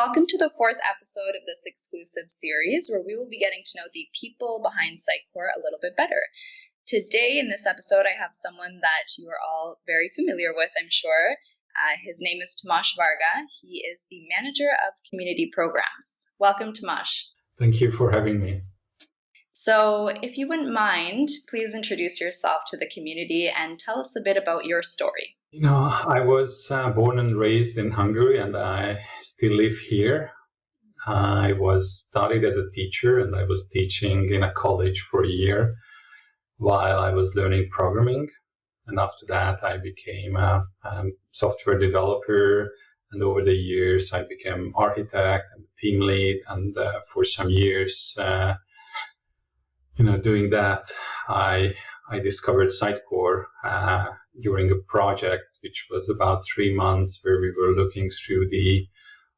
Welcome to the fourth episode of this exclusive series where we will be getting to know the people behind Sitecore a little bit better. Today in this episode, I have someone that you are all very familiar with, I'm sure. His name is Tamas Varga. He is the manager of community programs. Welcome, Tamas. Thank you for having me. So if you wouldn't mind, please introduce yourself to the community and tell us a bit about your story. I was born and raised in Hungary, and I still live here. I was studied as a teacher, and I was teaching in a college for a year while I was learning programming. And after that, I became a software developer. And over the years, I became architect and team lead. And for some years, doing that, I discovered Sitecore during a project which was about 3 months, where we were looking through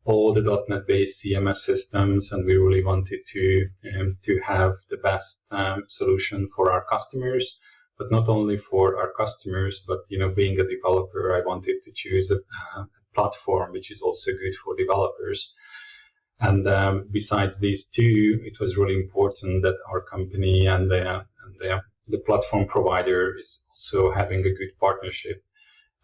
all the .NET-based CMS systems, and we really wanted to have the best solution for our customers. But not only for our customers, but being a developer, I wanted to choose a platform which is also good for developers. And besides these two, it was really important that our company and the platform provider is also having a good partnership.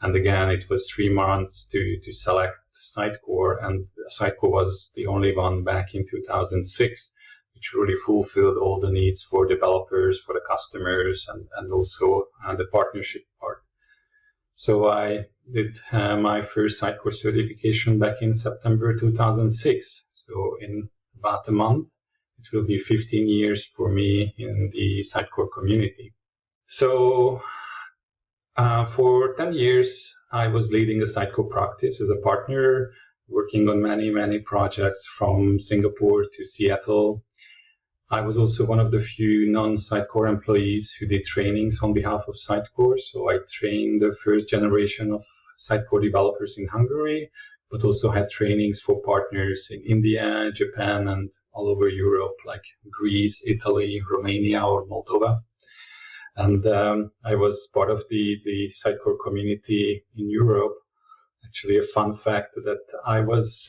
And again, it was 3 months to select Sitecore, and Sitecore was the only one back in 2006, which really fulfilled all the needs for developers, for the customers, and also the partnership part. So I did my first Sitecore certification back in September 2006. So in about a month, it will be 15 years for me in the Sitecore community. So for 10 years, I was leading a Sitecore practice as a partner, working on many, many projects from Singapore to Seattle. I was also one of the few non-Sitecore employees who did trainings on behalf of Sitecore. So I trained the first generation of Sitecore developers in Hungary, but also had trainings for partners in India, Japan, and all over Europe, like Greece, Italy, Romania, or Moldova. And I was part of the Sitecore community in Europe. Actually, a fun fact that I was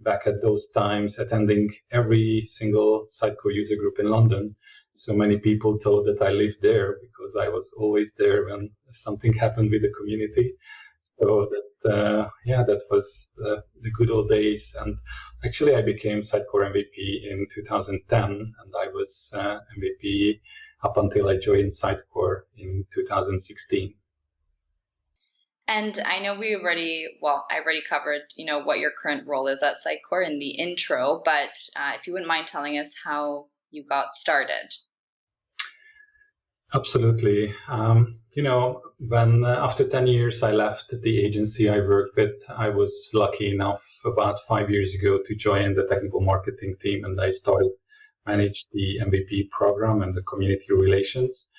back at those times attending every single Sitecore user group in London. So many people thought that I lived there because I was always there when something happened with the community. So that was the good old days. And actually, I became Sitecore MVP in 2010, and I was MVP up until I joined Sitecore in 2016. And I know I already covered, what your current role is at Sitecore in the intro, but if you wouldn't mind telling us how you got started. Absolutely. When after 10 years I left the agency I worked with, I was lucky enough about 5 years ago to join the technical marketing team, and I started manage the MVP program and the community relations.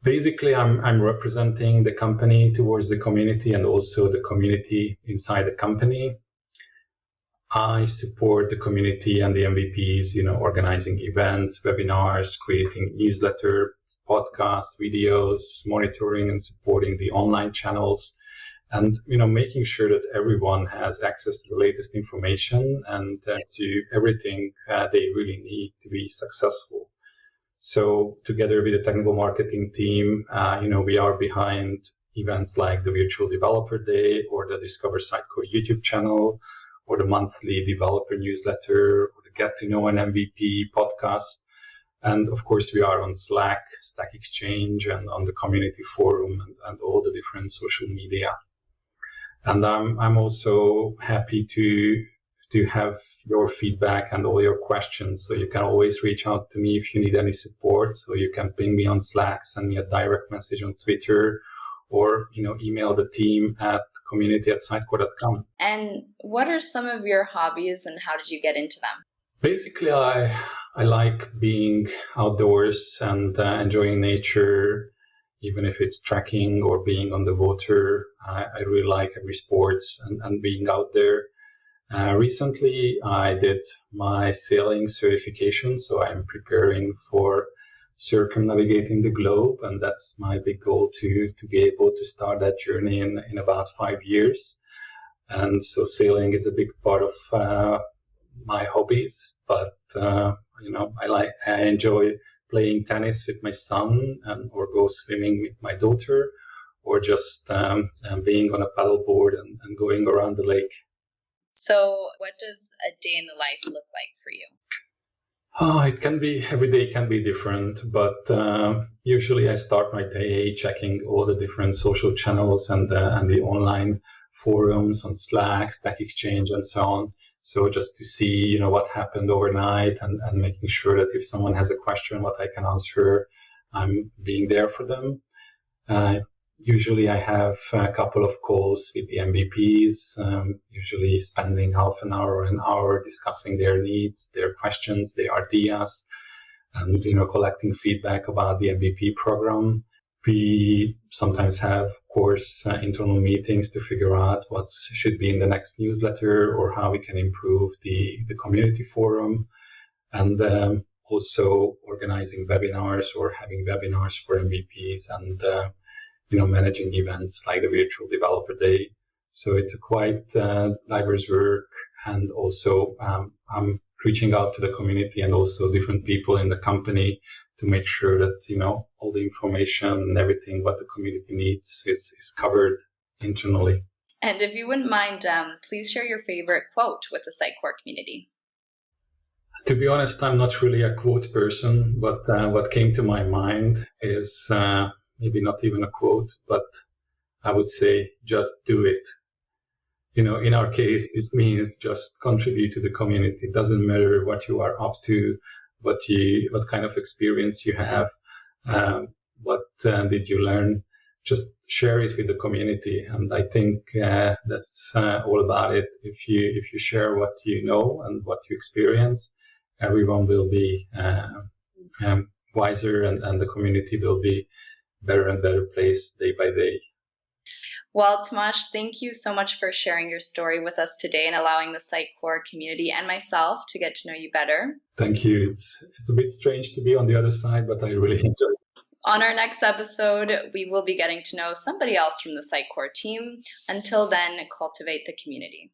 Basically, I'm representing the company towards the community and also the community inside the company. I support the community and the MVPs, organizing events, webinars, creating newsletter, podcasts, videos, monitoring and supporting the online channels, and making sure that everyone has access to the latest information and to everything they really need to be successful. So together with the technical marketing team, we are behind events like the Virtual Developer Day or the Discover Sitecore YouTube channel or the monthly developer newsletter or the Get to Know an MVP podcast. And of course, we are on Slack, Stack Exchange, and on the community forum and all the different social media. And I'm also happy to have your feedback and all your questions. So you can always reach out to me if you need any support. So you can ping me on Slack, send me a direct message on Twitter, or email the team at community@sitecore.com. And what are some of your hobbies and how did you get into them? Basically, I like being outdoors and enjoying nature, even if it's trekking or being on the water. I really like every sport and being out there. Recently, I did my sailing certification, so I'm preparing for circumnavigating the globe, and that's my big goal to be able to start that journey in about 5 years. And so sailing is a big part of my hobbies. But I enjoy playing tennis with my son, or go swimming with my daughter, or just being on a paddleboard and going around the lake. So what does a day in the life look like for you? It can be, every day can be different, but usually I start my day checking all the different social channels and the online forums on Slack, Stack Exchange, and so on. So just to see, what happened overnight, and making sure that if someone has a question, what I can answer, I'm being there for them. Usually I have a couple of calls with the MVPs, usually spending half an hour or an hour discussing their needs, their questions, their ideas, and collecting feedback about the MVP program. We sometimes have, of course, internal meetings to figure out what should be in the next newsletter, or how we can improve the community forum, and also organizing webinars or having webinars for MVPs, and managing events like the Virtual Developer Day. So it's a quite diverse work, and also I'm reaching out to the community and also different people in the company to make sure that all the information and everything what the community needs is covered internally. And if you wouldn't mind, please share your favorite quote with the Sitecore community. To be honest, I'm not really a quote person, but what came to my mind is maybe not even a quote, but I would say just do it. In our case, this means just contribute to the community. It doesn't matter what you are up to, what kind of experience you have, what did you learn. Just share it with the community, and I think that's all about it. If you share what you know and what you experience, everyone will be wiser, and the community will be better and better place day by day. Well, Tamass, thank you so much for sharing your story with us today and allowing the Sitecore community and myself to get to know you better. Thank you. It's a bit strange to be on the other side, but I really enjoyed it. On our next episode, we will be getting to know somebody else from the Sitecore team. Until then, cultivate the community.